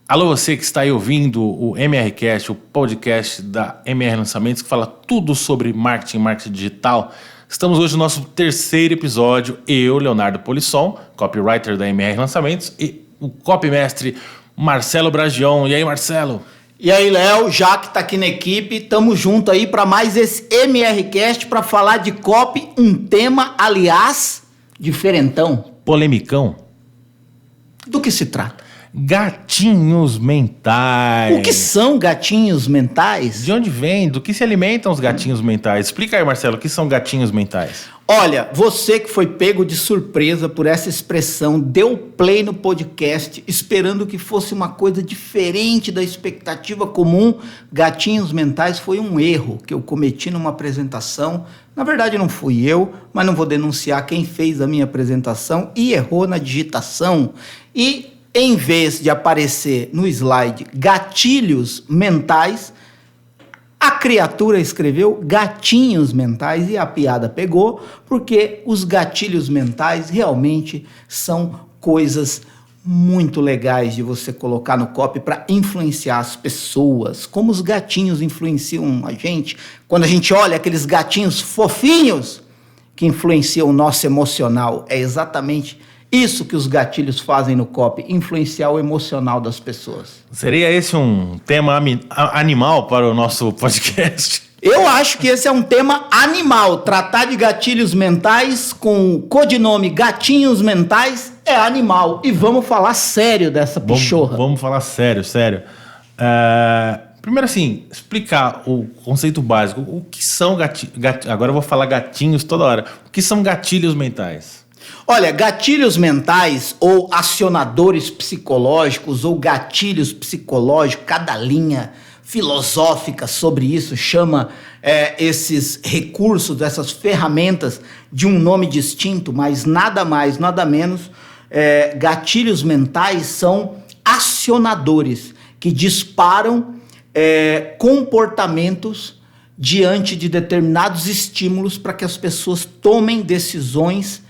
Alô, você que está aí ouvindo o MRCast, o podcast da MR Lançamentos, que fala tudo sobre marketing digital. Estamos hoje no nosso terceiro episódio, eu, Leonardo Polisson, copywriter da MR Lançamentos, e o copymestre Marcelo Bragion. E aí, Marcelo? E aí, Léo, já que tá aqui na equipe, tamo junto aí para mais esse MRCast para falar de copy, um tema, aliás, diferentão. Polemicão. Do que se trata? Gatinhos mentais. O que são gatinhos mentais? De onde vem? Do que se alimentam os gatinhos mentais? Explica aí, Marcelo, o que são gatinhos mentais? Olha, você que foi pego de surpresa por essa expressão, deu play no podcast esperando que fosse uma coisa diferente da expectativa comum. Gatinhos mentais foi um erro que eu cometi numa apresentação. Na verdade não fui eu, mas não vou denunciar quem fez a minha apresentação e errou na digitação. E em vez de aparecer no slide gatilhos mentais, a criatura escreveu gatinhos mentais e a piada pegou, porque os gatilhos mentais realmente são coisas muito legais de você colocar no copy para influenciar as pessoas. Como os gatinhos influenciam a gente, quando a gente olha aqueles gatinhos fofinhos que influenciam o nosso emocional, é exatamente isso que os gatilhos fazem no copy, influenciar o emocional das pessoas. Seria esse um tema animal para o nosso podcast? Eu acho que esse é um tema animal. Tratar de gatilhos mentais com o codinome gatinhos mentais é animal. E vamos falar sério dessa pichorra. Vamos falar sério. Primeiro assim, explicar o conceito básico. O que são agora eu vou falar gatinhos toda hora. O que são gatilhos mentais? Olha, gatilhos mentais ou acionadores psicológicos ou gatilhos psicológicos, cada linha filosófica sobre isso chama esses recursos, essas ferramentas de um nome distinto, mas nada mais, nada menos. Gatilhos mentais são acionadores que disparam comportamentos diante de determinados estímulos para que as pessoas tomem decisões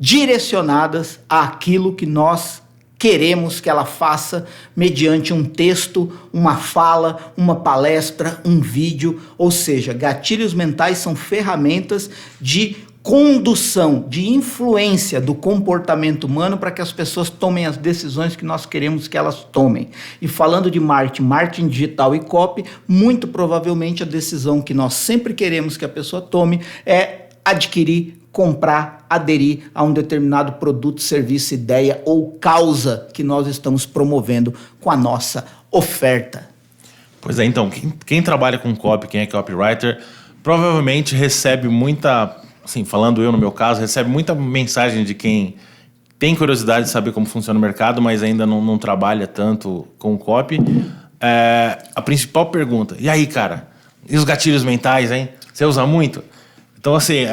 direcionadas àquilo que nós queremos que ela faça mediante um texto, uma fala, uma palestra, um vídeo. Ou seja, gatilhos mentais são ferramentas de condução, de influência do comportamento humano para que as pessoas tomem as decisões que nós queremos que elas tomem. E falando de marketing digital e copy, muito provavelmente a decisão que nós sempre queremos que a pessoa tome é adquirir, comprar, aderir a um determinado produto, serviço, ideia ou causa que nós estamos promovendo com a nossa oferta. Pois é, então, quem trabalha com copy, quem é copywriter, provavelmente recebe muita, assim, falando eu no meu caso, recebe muita mensagem de quem tem curiosidade de saber como funciona o mercado, mas ainda não trabalha tanto com copy. A principal pergunta, e aí, cara, e os gatilhos mentais, hein? Você usa muito? Então, assim,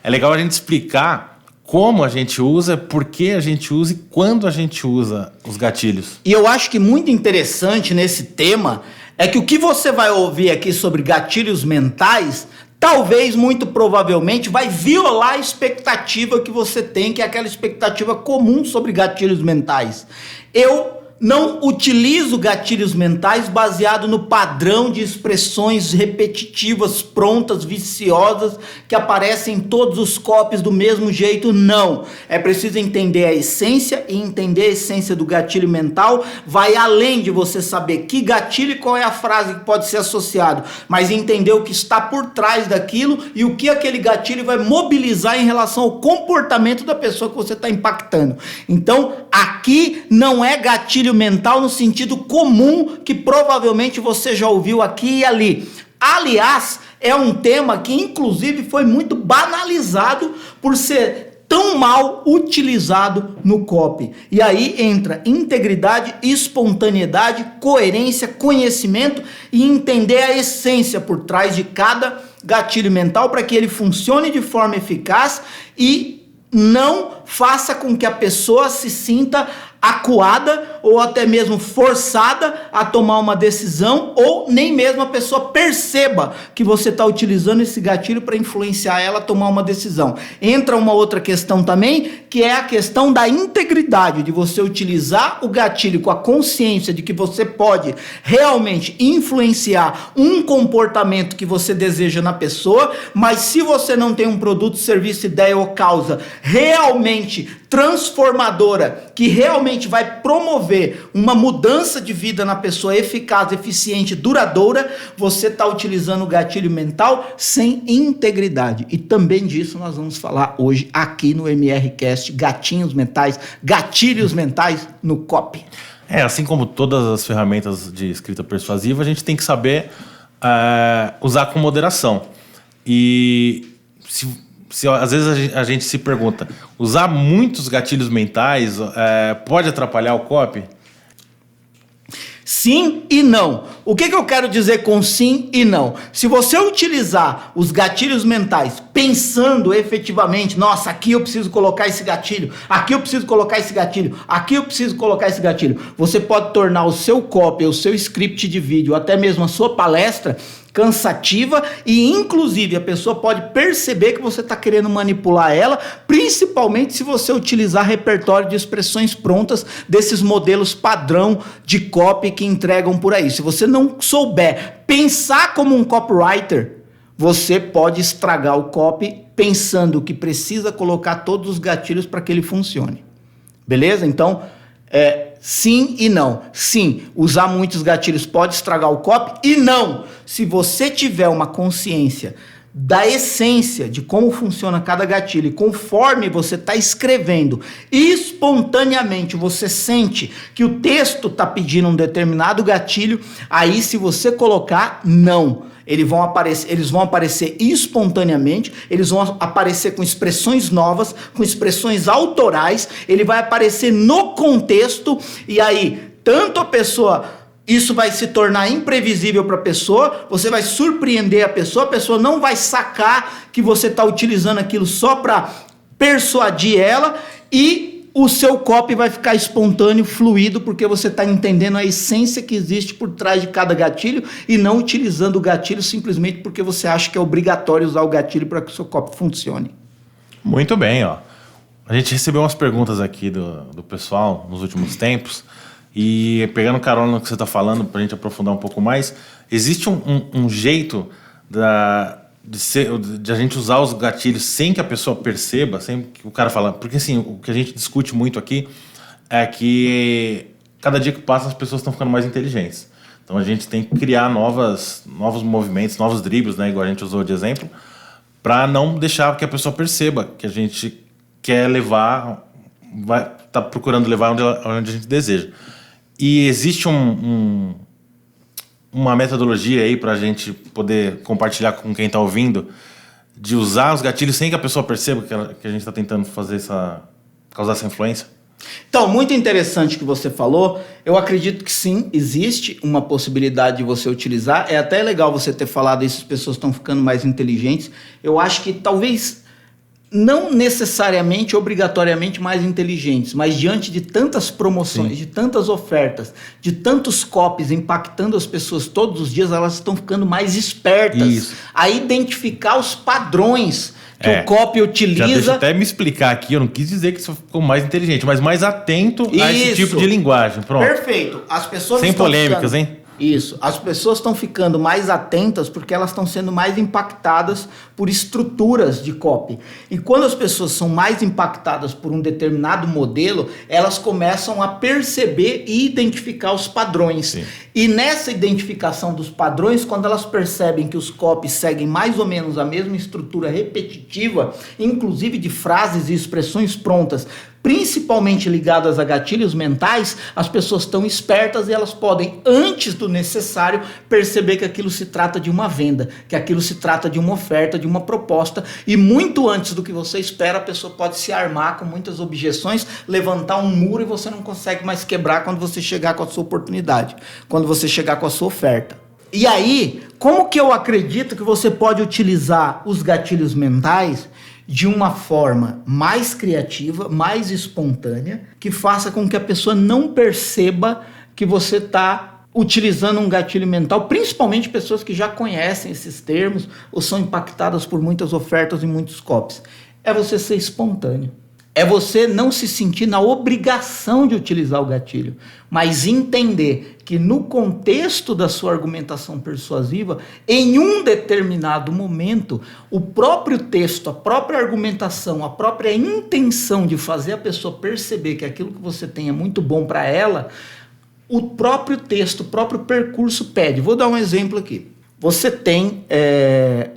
é legal a gente explicar como a gente usa, por que a gente usa e quando a gente usa os gatilhos. E eu acho que muito interessante nesse tema é que o que você vai ouvir aqui sobre gatilhos mentais, talvez, muito provavelmente, vai violar a expectativa que você tem, que é aquela expectativa comum sobre gatilhos mentais. Eu não utilizo gatilhos mentais baseado no padrão de expressões repetitivas, prontas, viciosas, que aparecem em todos os copies do mesmo jeito, não. É preciso entender a essência, e entender a essência do gatilho mental vai além de você saber que gatilho e qual é a frase que pode ser associado, mas entender o que está por trás daquilo e o que aquele gatilho vai mobilizar em relação ao comportamento da pessoa que você está impactando. Então, aqui não é gatilho mental no sentido comum que provavelmente você já ouviu aqui e ali. Aliás, é um tema que inclusive foi muito banalizado por ser tão mal utilizado no copy. E aí entra integridade, espontaneidade, coerência, conhecimento e entender a essência por trás de cada gatilho mental para que ele funcione de forma eficaz e não faça com que a pessoa se sinta acuada ou até mesmo forçada a tomar uma decisão, ou nem mesmo a pessoa perceba que você está utilizando esse gatilho para influenciar ela a tomar uma decisão. Entra uma outra questão também, que é a questão da integridade, de você utilizar o gatilho com a consciência de que você pode realmente influenciar um comportamento que você deseja na pessoa, mas se você não tem um produto, serviço, ideia ou causa realmente transformadora, que realmente vai promover uma mudança de vida na pessoa eficaz, eficiente, duradoura, você está utilizando o gatilho mental sem integridade. E também disso nós vamos falar hoje aqui no MRCast, gatilhos mentais no copy. Assim como todas as ferramentas de escrita persuasiva, a gente tem que saber usar com moderação. E às vezes a gente se pergunta, usar muitos gatilhos mentais pode atrapalhar o copy? Sim e não. O que eu quero dizer com sim e não? Se você utilizar os gatilhos mentais pensando efetivamente, nossa, aqui eu preciso colocar esse gatilho, aqui eu preciso colocar esse gatilho, aqui eu preciso colocar esse gatilho, você pode tornar o seu copy, o seu script de vídeo, até mesmo a sua palestra cansativa, e inclusive a pessoa pode perceber que você está querendo manipular ela, principalmente se você utilizar repertório de expressões prontas desses modelos padrão de copy que entregam por aí. Se você não souber pensar como um copywriter, você pode estragar o copy pensando que precisa colocar todos os gatilhos para que ele funcione. Beleza? Então, sim e não. Sim, usar muitos gatilhos pode estragar o copy, e não. Se você tiver uma consciência da essência de como funciona cada gatilho, e conforme você está escrevendo, espontaneamente você sente que o texto está pedindo um determinado gatilho, aí se você colocar não, eles vão aparecer espontaneamente, eles vão aparecer com expressões novas, com expressões autorais, ele vai aparecer no contexto, e aí tanto a pessoa, isso vai se tornar imprevisível para a pessoa, você vai surpreender a pessoa não vai sacar que você está utilizando aquilo só para persuadir ela, e o seu copy vai ficar espontâneo, fluido, porque você está entendendo a essência que existe por trás de cada gatilho e não utilizando o gatilho simplesmente porque você acha que é obrigatório usar o gatilho para que o seu copy funcione. Muito bem, ó. A gente recebeu umas perguntas aqui do pessoal nos últimos tempos, e pegando carona no que você está falando, para a gente aprofundar um pouco mais, existe um jeito de a gente usar os gatilhos sem que a pessoa perceba, sem que o cara fala... Porque assim, o que a gente discute muito aqui é que cada dia que passa as pessoas estão ficando mais inteligentes. Então a gente tem que criar novos movimentos, novos dribles, né, igual a gente usou de exemplo, para não deixar que a pessoa perceba que a gente quer levar, tá procurando levar onde a gente deseja. E existe uma metodologia aí para a gente poder compartilhar com quem está ouvindo, de usar os gatilhos sem que a pessoa perceba que a gente está tentando causar essa influência? Então, muito interessante o que você falou. Eu acredito que sim, existe uma possibilidade de você utilizar. É até legal você ter falado isso, as pessoas estão ficando mais inteligentes. Eu acho que talvez não necessariamente, obrigatoriamente mais inteligentes, mas diante de tantas promoções, sim, de tantas ofertas, de tantos copies impactando as pessoas todos os dias, elas estão ficando mais espertas a identificar os padrões que o copy utiliza. Já deixa eu até me explicar aqui, eu não quis dizer que isso ficou mais inteligente, mas mais atento a esse tipo de linguagem. Pronto. Perfeito. As pessoas sem polêmicas, hein? Isso. As pessoas estão ficando mais atentas porque elas estão sendo mais impactadas por estruturas de copy. E quando as pessoas são mais impactadas por um determinado modelo, elas começam a perceber e identificar os padrões. Sim. E nessa identificação dos padrões, quando elas percebem que os copies seguem mais ou menos a mesma estrutura repetitiva, inclusive de frases e expressões prontas, principalmente ligadas a gatilhos mentais, as pessoas estão espertas e elas podem, antes do necessário, perceber que aquilo se trata de uma venda, que aquilo se trata de uma oferta, de uma proposta, e muito antes do que você espera, a pessoa pode se armar com muitas objeções, levantar um muro e você não consegue mais quebrar quando você chegar com a sua oportunidade, quando você chegar com a sua oferta. E aí, como que eu acredito que você pode utilizar os gatilhos mentais? de uma forma mais criativa, mais espontânea, que faça com que a pessoa não perceba que você está utilizando um gatilho mental, principalmente pessoas que já conhecem esses termos ou são impactadas por muitas ofertas e muitos copies. É você ser espontâneo. É você não se sentir na obrigação de utilizar o gatilho, mas entender que no contexto da sua argumentação persuasiva, em um determinado momento, o próprio texto, a própria argumentação, a própria intenção de fazer a pessoa perceber que aquilo que você tem é muito bom para ela, o próprio texto, o próprio percurso pede. Vou dar um exemplo aqui. Você tem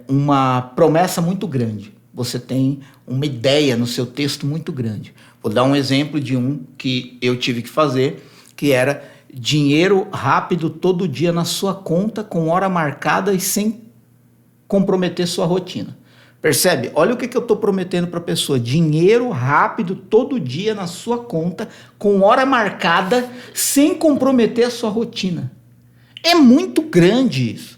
uma promessa muito grande. Você tem uma ideia no seu texto muito grande. Vou dar um exemplo de um que eu tive que fazer, que era dinheiro rápido todo dia na sua conta, com hora marcada e sem comprometer sua rotina. Percebe? Olha o que eu estou prometendo para a pessoa. Dinheiro rápido todo dia na sua conta, com hora marcada, sem comprometer a sua rotina. É muito grande isso.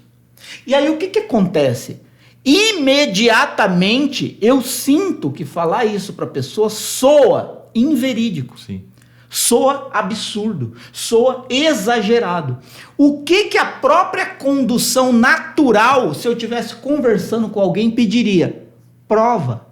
E aí o que acontece? Imediatamente eu sinto que falar isso para a pessoa soa inverídico. Sim. Soa absurdo, soa exagerado. O que a própria condução natural, se eu estivesse conversando com alguém, pediria? Prova.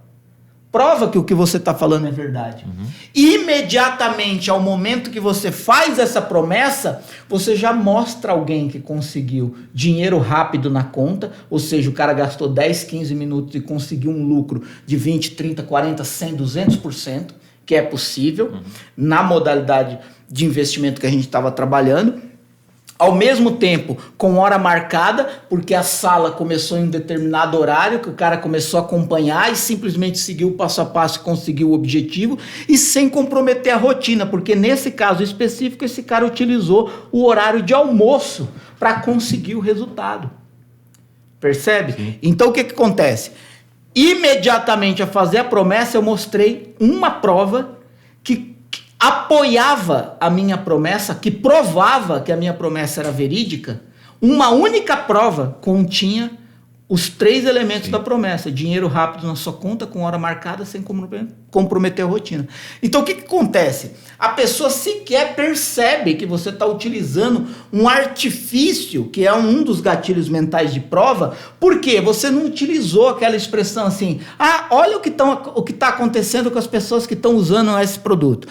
Prova que o que você está falando é verdade. Imediatamente, ao momento que você faz essa promessa, você já mostra alguém que conseguiu dinheiro rápido na conta, ou seja, o cara gastou 10, 15 minutos e conseguiu um lucro de 20, 30, 40, 100, 200%, que é possível, na modalidade de investimento que a gente estava trabalhando. Ao mesmo tempo, com hora marcada, porque a sala começou em um determinado horário, que o cara começou a acompanhar e simplesmente seguiu o passo a passo e conseguiu o objetivo, e sem comprometer a rotina, porque nesse caso específico, esse cara utilizou o horário de almoço para conseguir o resultado. Percebe? Sim. Então o que acontece? Imediatamente a fazer a promessa, eu mostrei uma prova que apoiava a minha promessa, que provava que a minha promessa era verídica. Uma única prova continha os 3 elementos da promessa: dinheiro rápido na sua conta, com hora marcada, sem comprometer a rotina. Então o que acontece? A pessoa sequer percebe que você está utilizando um artifício, que é um dos gatilhos mentais de prova, porque você não utilizou aquela expressão assim: olha o que está acontecendo com as pessoas que estão usando esse produto.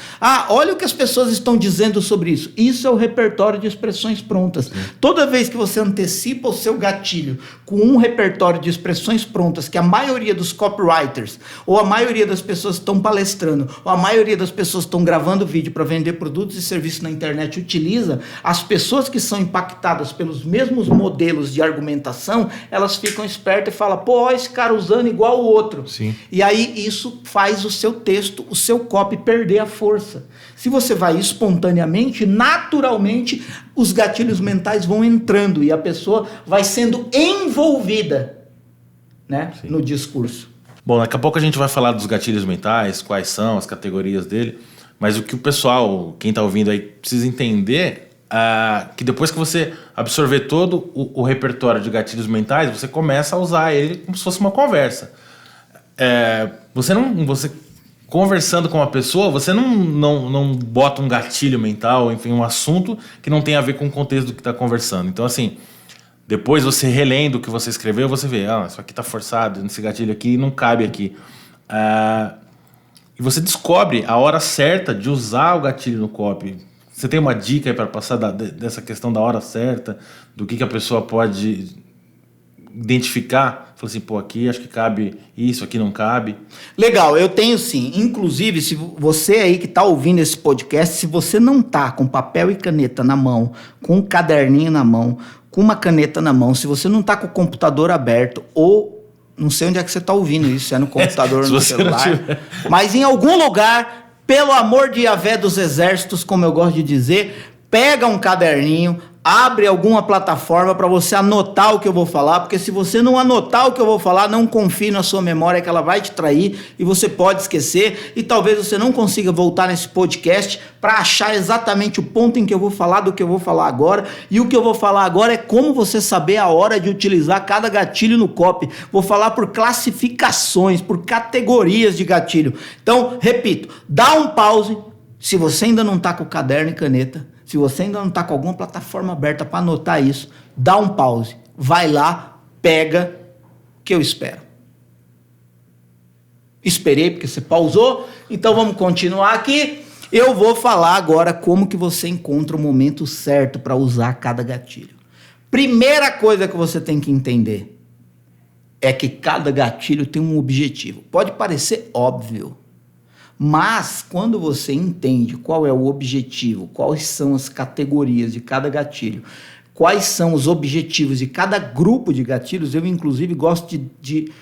Olha o que as pessoas estão dizendo sobre isso. Isso é o repertório de expressões prontas. Toda vez que você antecipa o seu gatilho com um repertório de expressões prontas que a maioria dos copywriters, ou a maioria das pessoas que estão palestrando, ou a maioria das pessoas que estão gravando vídeo para vender produtos e serviços na internet utiliza, as pessoas que são impactadas pelos mesmos modelos de argumentação, elas ficam espertas e falam: pô, esse cara usando igual o outro. Sim. E aí isso faz o seu texto, o seu copy perder a força. Se você vai espontaneamente, naturalmente, os gatilhos mentais vão entrando e a pessoa vai sendo envolvida, né, no discurso. Bom, daqui a pouco a gente vai falar dos gatilhos mentais, quais são as categorias dele, mas o que o pessoal, quem está ouvindo aí, precisa entender que depois que você absorver todo o repertório de gatilhos mentais, você começa a usar ele como se fosse uma conversa. Você conversando com uma pessoa, você não bota um gatilho mental, enfim, um assunto que não tem a ver com o contexto do que está conversando. Então, assim, depois você relendo o que você escreveu, você vê: isso aqui está forçado, esse gatilho aqui não cabe aqui. E você descobre a hora certa de usar o gatilho no copy. Você tem uma dica aí para passar dessa questão da hora certa, do que a pessoa pode identificar? Fala assim: pô, aqui acho que cabe isso, aqui não cabe. Legal, eu tenho sim. Inclusive, se você aí que está ouvindo esse podcast, se você não tá com papel e caneta na mão, com um caderninho na mão, com uma caneta na mão, se você não tá com o computador aberto, ou não sei onde é que você tá ouvindo isso, se é no computador ou no celular, mas em algum lugar, pelo amor de Yahvé dos exércitos, como eu gosto de dizer, pega um caderninho, abre alguma plataforma para você anotar o que eu vou falar, porque se você não anotar o que eu vou falar, não confie na sua memória que ela vai te trair e você pode esquecer e talvez você não consiga voltar nesse podcast para achar exatamente o ponto em que eu vou falar do que eu vou falar agora. E o que eu vou falar agora é como você saber a hora de utilizar cada gatilho no copy. Vou falar por classificações, por categorias de gatilho. Então, repito, dá um pause se você ainda não está com caderno e caneta. Se você ainda não está com alguma plataforma aberta para anotar isso, dá um pause. Vai lá, pega, que eu espero. Esperei porque você pausou, então vamos continuar aqui. Eu vou falar agora como que você encontra o momento certo para usar cada gatilho. Primeira coisa que você tem que entender é que cada gatilho tem um objetivo. Pode parecer óbvio, mas quando você entende qual é o objetivo, quais são as categorias de cada gatilho, quais são os objetivos de cada grupo de gatilhos, eu inclusive gosto de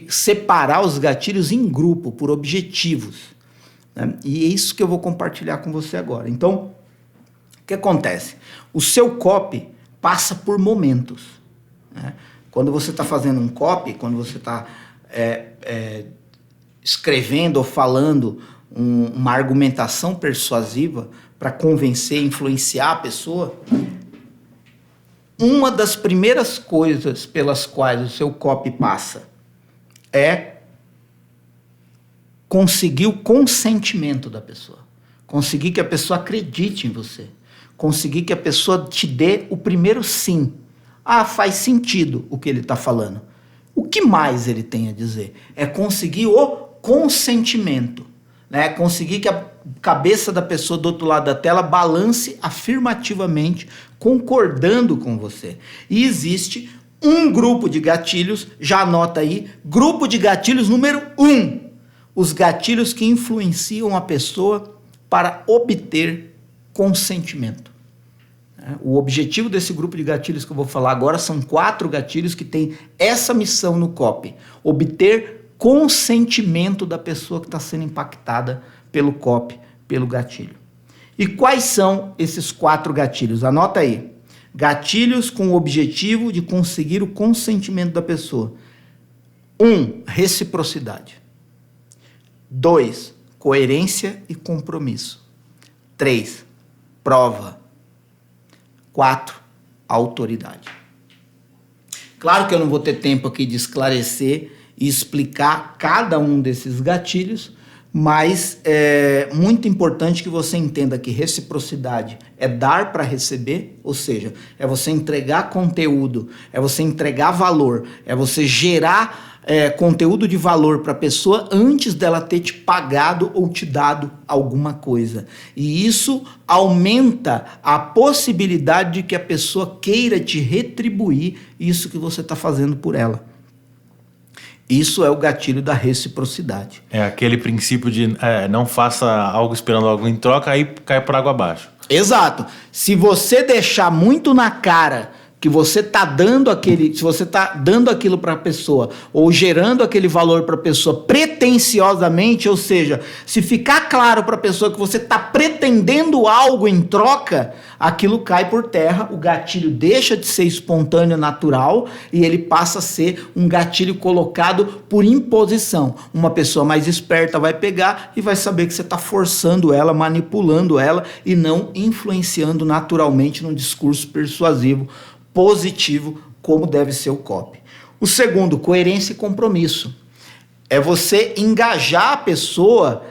separar os gatilhos em grupo, por objetivos, né? E é isso que eu vou compartilhar com você agora. Então, o que acontece? O seu copy passa por momentos, né? Quando você está fazendo um copy, quando você está escrevendo ou falando uma argumentação persuasiva para convencer, influenciar a pessoa, uma das primeiras coisas pelas quais o seu copy passa é conseguir o consentimento da pessoa, conseguir que a pessoa acredite em você, conseguir que a pessoa te dê o primeiro sim. Ah, faz sentido o que ele está falando. O que mais ele tem a dizer? É conseguir o consentimento, né? Conseguir que a cabeça da pessoa do outro lado da tela balance afirmativamente, concordando com você. E existe um grupo de gatilhos, já anota aí, grupo de gatilhos número 1. Os gatilhos que influenciam a pessoa para obter consentimento. O objetivo desse grupo de gatilhos que eu vou falar agora são 4 gatilhos que têm essa missão no copy: obter consentimento da pessoa que está sendo impactada pelo copy, pelo gatilho. E quais são esses 4 gatilhos? Anota aí. Gatilhos com o objetivo de conseguir o consentimento da pessoa. 1. Reciprocidade. 2. Coerência e compromisso. 3. Prova. 4. Autoridade. Claro que eu não vou ter tempo aqui de esclarecer e explicar cada um desses gatilhos, mas é muito importante que você entenda que reciprocidade é dar para receber, ou seja, é você entregar conteúdo, é você entregar valor, é você gerar conteúdo de valor para a pessoa antes dela ter te pagado ou te dado alguma coisa. E isso aumenta a possibilidade de que a pessoa queira te retribuir isso que você está fazendo por ela. Isso é o gatilho da reciprocidade. É aquele princípio de não faça algo esperando algo em troca, aí cai por água abaixo. Exato. Se você deixar muito na cara que você está dando se você está dando aquilo para a pessoa ou gerando aquele valor para a pessoa pretensiosamente, ou seja, se ficar claro para a pessoa que você está pretendendo algo em troca, aquilo cai por terra, o gatilho deixa de ser espontâneo, natural, e ele passa a ser um gatilho colocado por imposição. Uma pessoa mais esperta vai pegar e vai saber que você está forçando ela, manipulando ela e não influenciando naturalmente num discurso persuasivo positivo, como deve ser o copy. O segundo, coerência e compromisso. É você engajar a pessoa.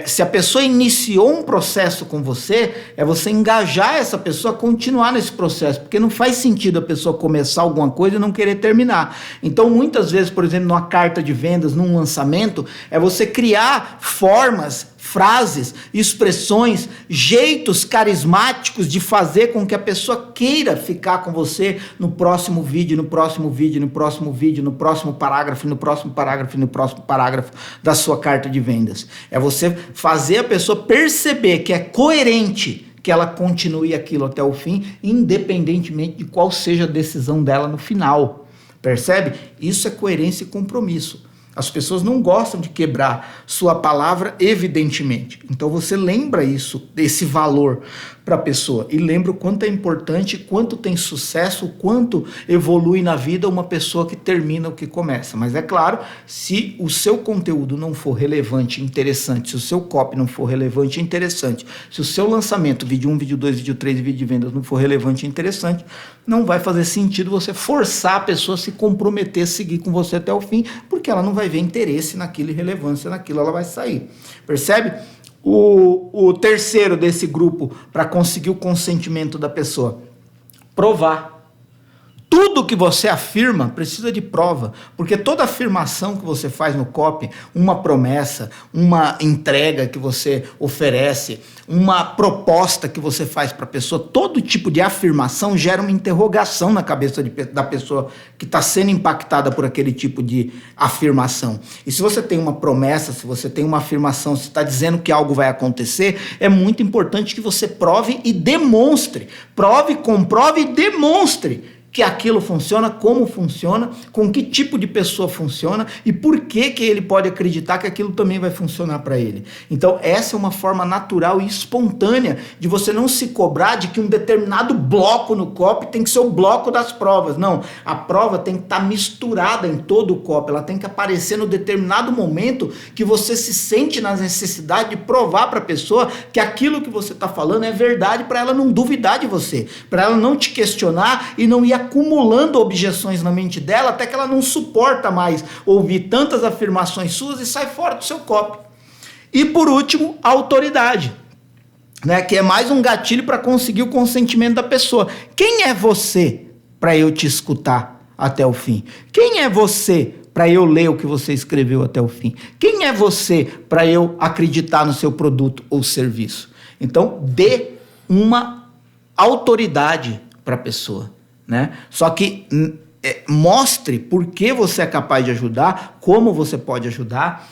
Se a pessoa iniciou um processo com você, é você engajar essa pessoa a continuar nesse processo, porque não faz sentido a pessoa começar alguma coisa e não querer terminar. Então, muitas vezes, por exemplo, numa carta de vendas, num lançamento, é você criar formas, frases, expressões, jeitos carismáticos de fazer com que a pessoa queira ficar com você no próximo vídeo, no próximo vídeo, no próximo vídeo, no próximo parágrafo, no próximo parágrafo, no próximo parágrafo da sua carta de vendas. É você fazer a pessoa perceber que é coerente que ela continue aquilo até o fim, independentemente de qual seja a decisão dela no final. Percebe? Isso é coerência e compromisso. As pessoas não gostam de quebrar sua palavra, evidentemente. Então você lembra isso, desse valor para a pessoa. E lembra o quanto é importante, quanto tem sucesso, o quanto evolui na vida uma pessoa que termina o que começa. Mas é claro, se o seu conteúdo não for relevante e interessante, se o seu copy não for relevante e interessante, se o seu lançamento, vídeo 1, vídeo 2, vídeo 3 e vídeo de vendas não for relevante e interessante, não vai fazer sentido você forçar a pessoa a se comprometer a seguir com você até o fim, porque ela não vai ver interesse naquilo e relevância naquilo, ela vai sair. Percebe? O terceiro desse grupo para conseguir o consentimento da pessoa, provar. Tudo que você afirma precisa de prova, porque toda afirmação que você faz no copy, uma promessa, uma entrega que você oferece, uma proposta que você faz para a pessoa, todo tipo de afirmação gera uma interrogação na cabeça da pessoa que está sendo impactada por aquele tipo de afirmação. E se você tem uma promessa, se você tem uma afirmação, se está dizendo que algo vai acontecer, é muito importante que você prove e demonstre. Prove, comprove e demonstre que aquilo funciona, como funciona, com que tipo de pessoa funciona e por que ele pode acreditar que aquilo também vai funcionar para ele. Então essa é uma forma natural e espontânea de você não se cobrar de que um determinado bloco no copy tem que ser o bloco das provas. Não, a prova tem que estar misturada em todo o copy, ela tem que aparecer no determinado momento que você se sente na necessidade de provar para a pessoa que aquilo que você está falando é verdade, para ela não duvidar de você, para ela não te questionar e não ir acumulando objeções na mente dela até que ela não suporta mais ouvir tantas afirmações suas e sai fora do seu copy. E por último, a autoridade, né, que é mais um gatilho para conseguir o consentimento da pessoa. Quem é você para eu te escutar até o fim? Quem é você para eu ler o que você escreveu até o fim? Quem é você para eu acreditar no seu produto ou serviço? Então, dê uma autoridade para a pessoa, né? Só que mostre por que você é capaz de ajudar, como você pode ajudar,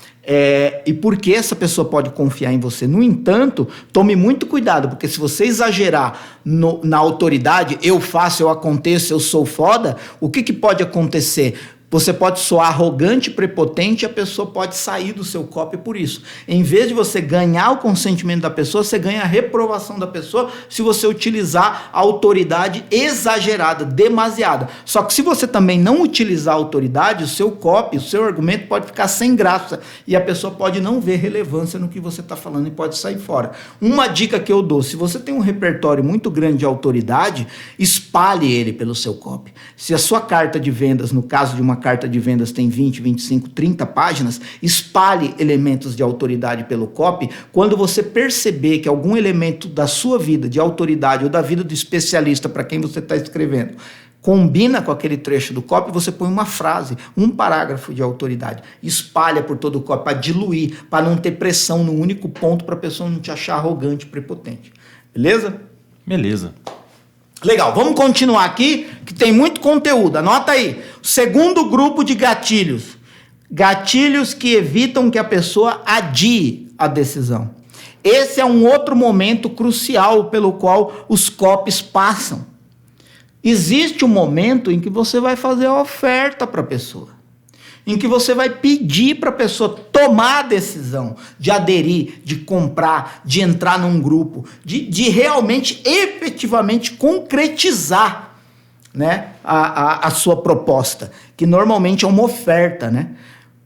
e por que essa pessoa pode confiar em você. No entanto, tome muito cuidado, porque se você exagerar na autoridade, eu faço, eu aconteço, eu sou foda, o que pode acontecer? Você pode soar arrogante, prepotente, e a pessoa pode sair do seu copy por isso. Em vez de você ganhar o consentimento da pessoa, você ganha a reprovação da pessoa se você utilizar a autoridade exagerada, demasiada. Só que se você também não utilizar a autoridade, o seu copy, o seu argumento pode ficar sem graça e a pessoa pode não ver relevância no que você está falando e pode sair fora. Uma dica que eu dou, se você tem um repertório muito grande de autoridade, espalhe ele pelo seu copy. Se a sua carta de vendas, no caso de uma carta de vendas tem 20, 25, 30 páginas, espalhe elementos de autoridade pelo copy. Quando você perceber que algum elemento da sua vida de autoridade ou da vida do especialista para quem você está escrevendo combina com aquele trecho do copy, você põe uma frase, um parágrafo de autoridade, espalha por todo o copy para diluir, para não ter pressão no único ponto, para a pessoa não te achar arrogante, prepotente. Beleza? Beleza. Legal, vamos continuar aqui, que tem muito conteúdo. Anota aí. Segundo grupo de gatilhos. Gatilhos que evitam que a pessoa adie a decisão. Esse é um outro momento crucial pelo qual os copies passam. Existe um momento em que você vai fazer a oferta para a pessoa, em que você vai pedir para a pessoa tomar a decisão de aderir, de comprar, de entrar num grupo, de realmente, efetivamente concretizar, né, a sua proposta, que normalmente é uma oferta, né?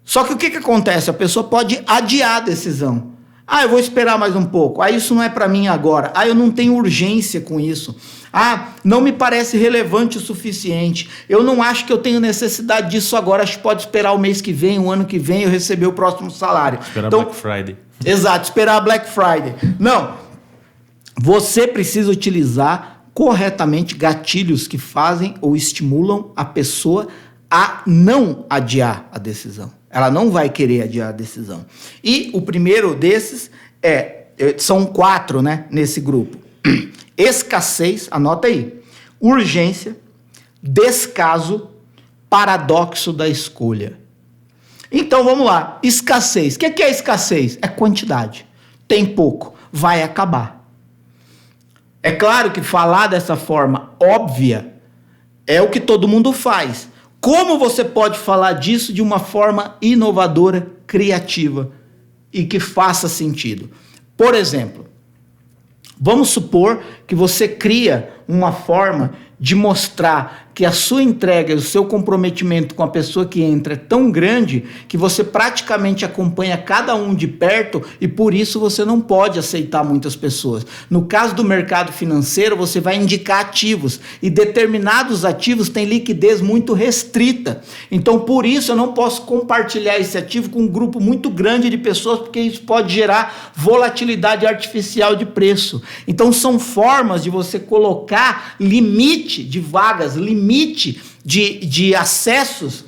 Só que o que acontece? A pessoa pode adiar a decisão. Ah, eu vou esperar mais um pouco. Ah, isso não é para mim agora. Ah, eu não tenho urgência com isso. Ah, não me parece relevante o suficiente. Eu não acho que eu tenho necessidade disso agora. Acho que pode esperar o mês que vem, o ano que vem, eu receber o próximo salário. Esperar então, Black Friday. Exato, esperar a Black Friday. Não. Você precisa utilizar corretamente gatilhos que fazem ou estimulam a pessoa a não adiar a decisão. Ela não vai querer adiar a decisão. E o primeiro desses são 4, né, nesse grupo. Escassez, anota aí. Urgência, descaso, paradoxo da escolha. Então vamos lá. Escassez. O que é escassez? É quantidade. Tem pouco, vai acabar. É claro que falar dessa forma óbvia é o que todo mundo faz. Como você pode falar disso de uma forma inovadora, criativa e que faça sentido? Por exemplo, vamos supor que você cria uma forma de mostrar que a sua entrega e o seu comprometimento com a pessoa que entra é tão grande que você praticamente acompanha cada um de perto e por isso você não pode aceitar muitas pessoas. No caso do mercado financeiro, você vai indicar ativos e determinados ativos têm liquidez muito restrita. Então, por isso eu não posso compartilhar esse ativo com um grupo muito grande de pessoas porque isso pode gerar volatilidade artificial de preço. Então, são formas de você colocar limite de vagas, limite de acessos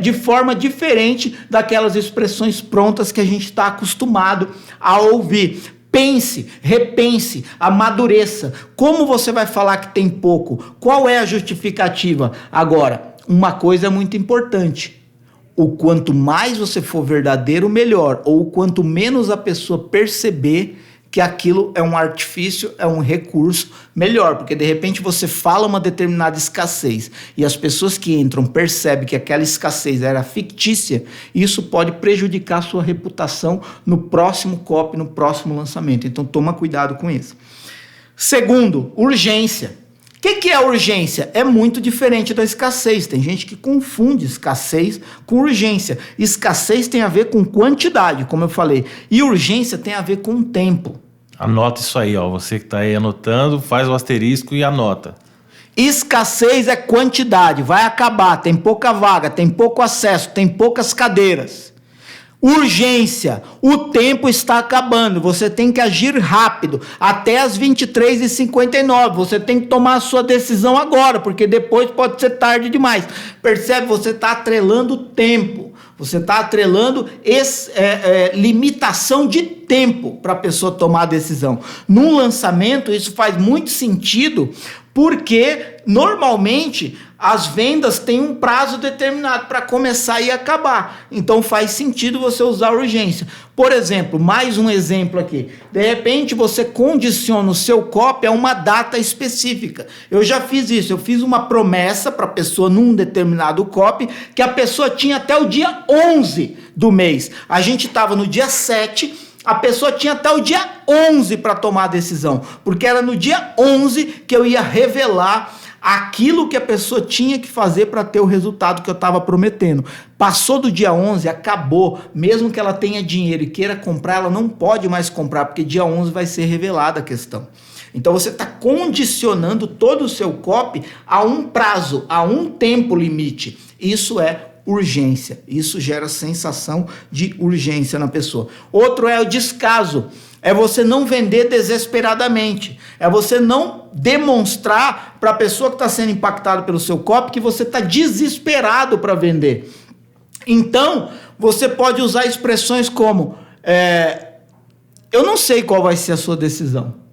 de forma diferente daquelas expressões prontas que a gente está acostumado a ouvir. Pense, repense, amadureça. Como você vai falar que tem pouco? Qual é a justificativa? Agora, uma coisa é muito importante. O quanto mais você for verdadeiro, melhor. Ou o quanto menos a pessoa perceber que aquilo é um artifício, é um recurso, melhor, porque de repente você fala uma determinada escassez e as pessoas que entram percebem que aquela escassez era fictícia, e isso pode prejudicar a sua reputação no próximo copy, no próximo lançamento. Então toma cuidado com isso. Segundo, urgência. O que é urgência? É muito diferente da escassez. Tem gente que confunde escassez com urgência. Escassez tem a ver com quantidade, como eu falei, e urgência tem a ver com tempo. Anota isso aí, ó. Você que está aí anotando, faz o asterisco e anota. Escassez é quantidade, vai acabar, tem pouca vaga, tem pouco acesso, tem poucas cadeiras. Urgência, o tempo está acabando, você tem que agir rápido, até as 23h59, você tem que tomar a sua decisão agora, porque depois pode ser tarde demais. Percebe? Você está atrelando o tempo, você está atrelando limitação de tempo para a pessoa tomar a decisão. Num lançamento, isso faz muito sentido, porque normalmente as vendas têm um prazo determinado para começar e acabar. Então faz sentido você usar urgência. Por exemplo, mais um exemplo aqui. De repente você condiciona o seu copy a uma data específica. Eu já fiz isso. Eu fiz uma promessa para a pessoa num determinado copy que a pessoa tinha até o dia 11 do mês. A gente estava no dia 7. A pessoa tinha até o dia 11 para tomar a decisão, porque era no dia 11 que eu ia revelar aquilo que a pessoa tinha que fazer para ter o resultado que eu estava prometendo. Passou do dia 11, acabou. Mesmo que ela tenha dinheiro e queira comprar, ela não pode mais comprar, porque dia 11 vai ser revelada a questão. Então você está condicionando todo o seu copy a um prazo, a um tempo limite. Isso é urgência. Isso gera sensação de urgência na pessoa. Outro é o descaso. É você não vender desesperadamente. É você não demonstrar para a pessoa que está sendo impactada pelo seu copy que você está desesperado para vender. Então, você pode usar expressões como eu não sei qual vai ser a sua decisão,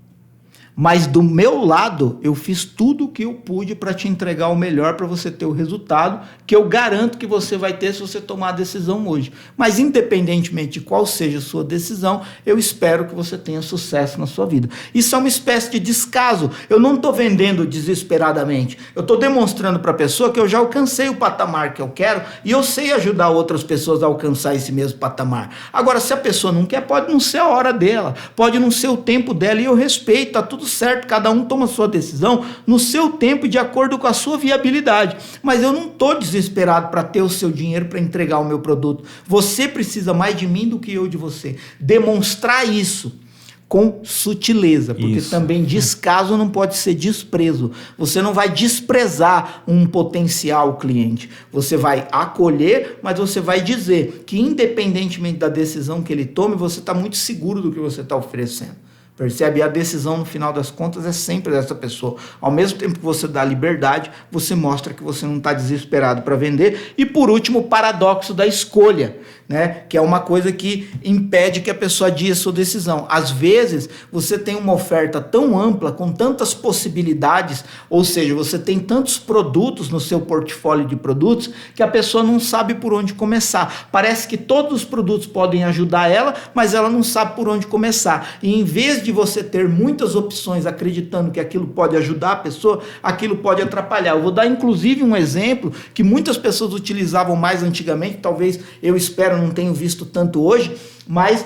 mas do meu lado, eu fiz tudo o que eu pude para te entregar o melhor para você ter o resultado que eu garanto que você vai ter se você tomar a decisão hoje. Mas independentemente de qual seja a sua decisão, eu espero que você tenha sucesso na sua vida. Isso é uma espécie de descaso. Eu não estou vendendo desesperadamente. Eu estou demonstrando para a pessoa que eu já alcancei o patamar que eu quero e eu sei ajudar outras pessoas a alcançar esse mesmo patamar. Agora, se a pessoa não quer, pode não ser a hora dela, pode não ser o tempo dela, e eu respeito, tá tudo certo, cada um toma a sua decisão no seu tempo e de acordo com a sua viabilidade. Mas eu não estou desesperado para ter o seu dinheiro para entregar o meu produto. Você precisa mais de mim do que eu de você. Demonstrar isso com sutileza, porque também descaso não pode ser desprezo. Você não vai desprezar um potencial cliente. Você vai acolher, mas você vai dizer que independentemente da decisão que ele tome, você está muito seguro do que você está oferecendo. Percebe? E a decisão, no final das contas, é sempre dessa pessoa. Ao mesmo tempo que você dá liberdade, você mostra que você não está desesperado para vender. E, por último, o paradoxo da escolha, né? Que é uma coisa que impede que a pessoa adie a sua decisão. Às vezes, você tem uma oferta tão ampla, com tantas possibilidades, ou seja, você tem tantos produtos no seu portfólio de produtos, que a pessoa não sabe por onde começar. Parece que todos os produtos podem ajudar ela, mas ela não sabe por onde começar. E em vez vez de você ter muitas opções acreditando que aquilo pode ajudar a pessoa, aquilo pode atrapalhar. Eu vou dar inclusive um exemplo que muitas pessoas utilizavam mais antigamente, talvez eu espero não tenho visto tanto hoje, mas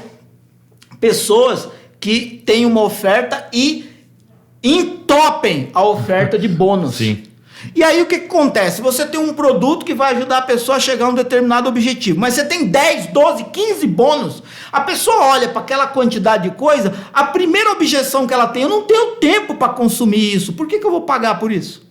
pessoas que têm uma oferta e entopem a oferta de bônus. Sim. E aí o que acontece? Você tem um produto que vai ajudar a pessoa a chegar a um determinado objetivo, mas você tem 10, 12, 15 bônus. A pessoa olha para aquela quantidade de coisa, a primeira objeção que ela tem: eu não tenho tempo para consumir isso. Por que eu vou pagar por isso?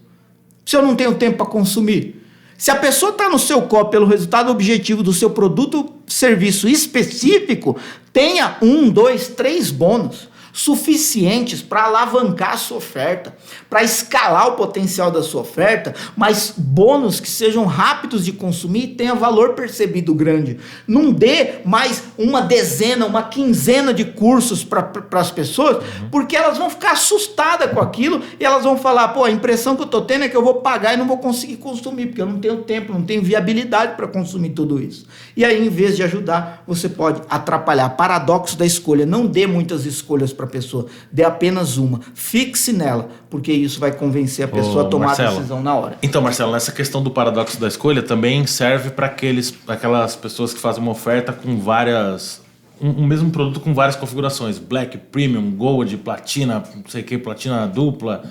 Se eu não tenho tempo para consumir. Se a pessoa está no seu copo pelo resultado objetivo do seu produto, serviço específico, tenha 1, 2, 3 bônus suficientes para alavancar a sua oferta, para escalar o potencial da sua oferta, mas bônus que sejam rápidos de consumir e tenha valor percebido grande. Não dê mais uma dezena, uma quinzena de cursos para as pessoas, porque elas vão ficar assustadas com aquilo e elas vão falar: pô, a impressão que eu estou tendo é que eu vou pagar e não vou conseguir consumir, porque eu não tenho tempo, não tenho viabilidade para consumir tudo isso. E aí, em vez de ajudar, você pode atrapalhar. Paradoxo da escolha: não dê muitas escolhas para a pessoa, dê apenas uma, fixe nela, porque isso vai convencer a pessoa a tomar a decisão na hora. Então, Marcelo, nessa questão do paradoxo da escolha também serve para aquelas pessoas que fazem uma oferta com várias, um mesmo produto com várias configurações, Black, Premium, Gold, Platina, não sei o que, Platina dupla,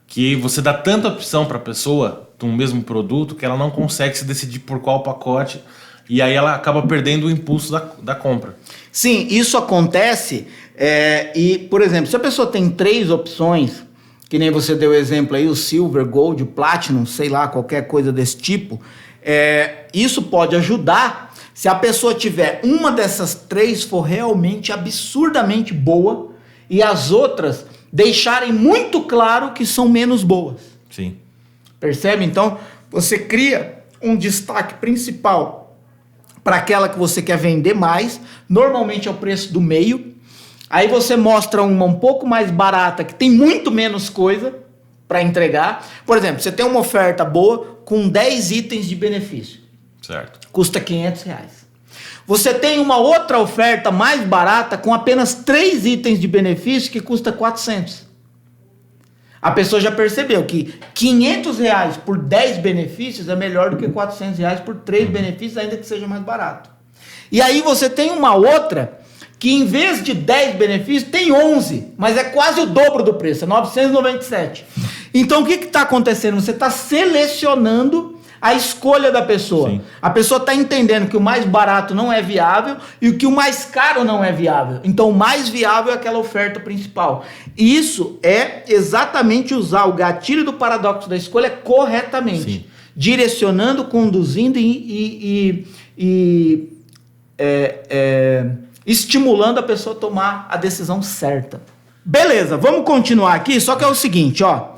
que você dá tanta opção para a pessoa de um mesmo produto que ela não consegue se decidir por qual pacote, e aí ela acaba perdendo o impulso da compra. Sim, isso acontece. E, por exemplo, se a pessoa tem 3 opções, que nem você deu exemplo aí, o Silver, Gold, Platinum, sei lá, qualquer coisa desse tipo, isso pode ajudar se a pessoa tiver uma dessas 3 for realmente absurdamente boa e as outras deixarem muito claro que são menos boas. Sim. Percebe? Então, você cria um destaque principal para aquela que você quer vender mais, normalmente é o preço do meio. Aí você mostra uma um pouco mais barata, que tem muito menos coisa para entregar. Por exemplo, você tem uma oferta boa com 10 itens de benefício. Certo. Custa R$500. Você tem uma outra oferta mais barata com apenas 3 itens de benefício que custa R$400. A pessoa já percebeu que R$500 por 10 benefícios é melhor do que R$400 por 3 benefícios, ainda que seja mais barato. E aí você tem uma outra que, em vez de 10 benefícios, tem 11, mas é quase o dobro do preço, é 997. Então o que está acontecendo? Você está selecionando a escolha da pessoa. Sim. A pessoa está entendendo que o mais barato não é viável e que o mais caro não é viável. Então o mais viável é aquela oferta principal. Isso é exatamente usar o gatilho do paradoxo da escolha corretamente. Sim. Direcionando, conduzindo e estimulando a pessoa a tomar a decisão certa. Beleza, vamos continuar aqui, só que é o seguinte, ó.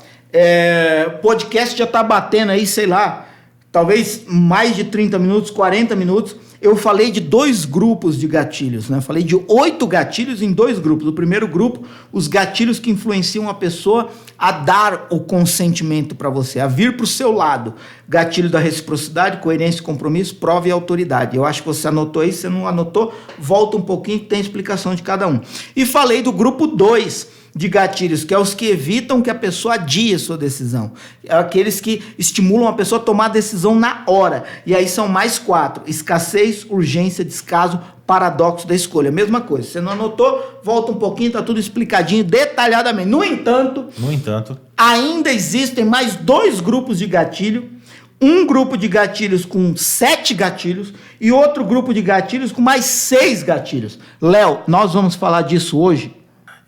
O podcast já está batendo aí, sei lá, talvez mais de 30 minutos, 40 minutos. Eu falei de 2 grupos de gatilhos, né? Falei de 8 gatilhos em 2 grupos. O primeiro grupo, os gatilhos que influenciam a pessoa a dar o consentimento para você, a vir para o seu lado. Gatilho da reciprocidade, coerência, compromisso, prova e autoridade. Eu acho que você anotou aí, se você não anotou, volta um pouquinho que tem explicação de cada um. E falei do grupo 2 de gatilhos, que é os que evitam que a pessoa adie a sua decisão. É aqueles que estimulam a pessoa a tomar a decisão na hora. E aí são mais 4. Escassez, urgência, descaso, paradoxo da escolha. Mesma coisa. Você não anotou? Volta um pouquinho, tá tudo explicadinho, detalhadamente. No entanto, ainda existem mais 2 grupos de gatilho. Um grupo de gatilhos com 7 gatilhos e outro grupo de gatilhos com mais 6 gatilhos. Léo, nós vamos falar disso hoje?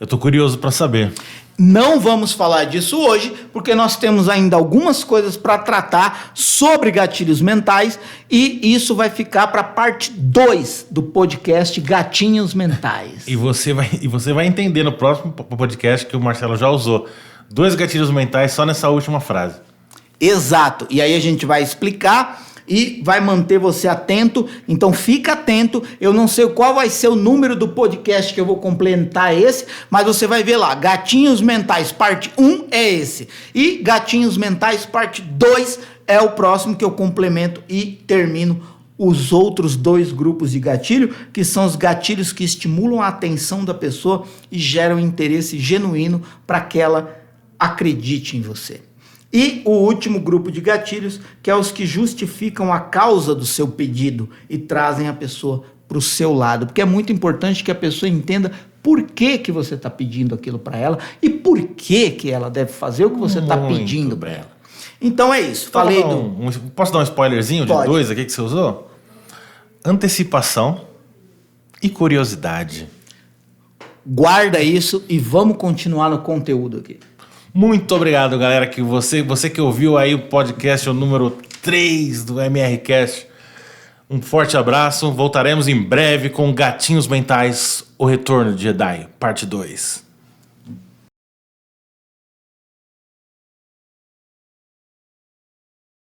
Eu tô curioso para saber. Não vamos falar disso hoje, porque nós temos ainda algumas coisas para tratar sobre gatilhos mentais e isso vai ficar para a parte 2 do podcast Gatinhos Mentais. E você vai entender no próximo podcast que o Marcelo já usou 2 gatilhos mentais só nessa última frase. Exato. E aí a gente vai explicar e vai manter você atento, então fica atento. Eu não sei qual vai ser o número do podcast que eu vou complementar esse, mas você vai ver lá, Gatinhos Mentais parte 1 é esse, e Gatinhos Mentais parte 2 é o próximo que eu complemento e termino os outros 2 grupos de gatilho, que são os gatilhos que estimulam a atenção da pessoa e geram interesse genuíno para que ela acredite em você. E o último grupo de gatilhos, que é os que justificam a causa do seu pedido e trazem a pessoa para o seu lado, porque é muito importante que a pessoa entenda por que você está pedindo aquilo para ela e por que ela deve fazer o que você está pedindo para ela. Então é isso. Então, Falei posso dar um spoilerzinho de Pode. 2 aqui que você usou? Antecipação e curiosidade. Guarda isso e vamos continuar no conteúdo aqui. Muito obrigado, galera, que você que ouviu aí o podcast, o número 3 do MRCast. Um forte abraço. Voltaremos em breve com Gatinhos Mentais, o Retorno de Jedi, parte 2.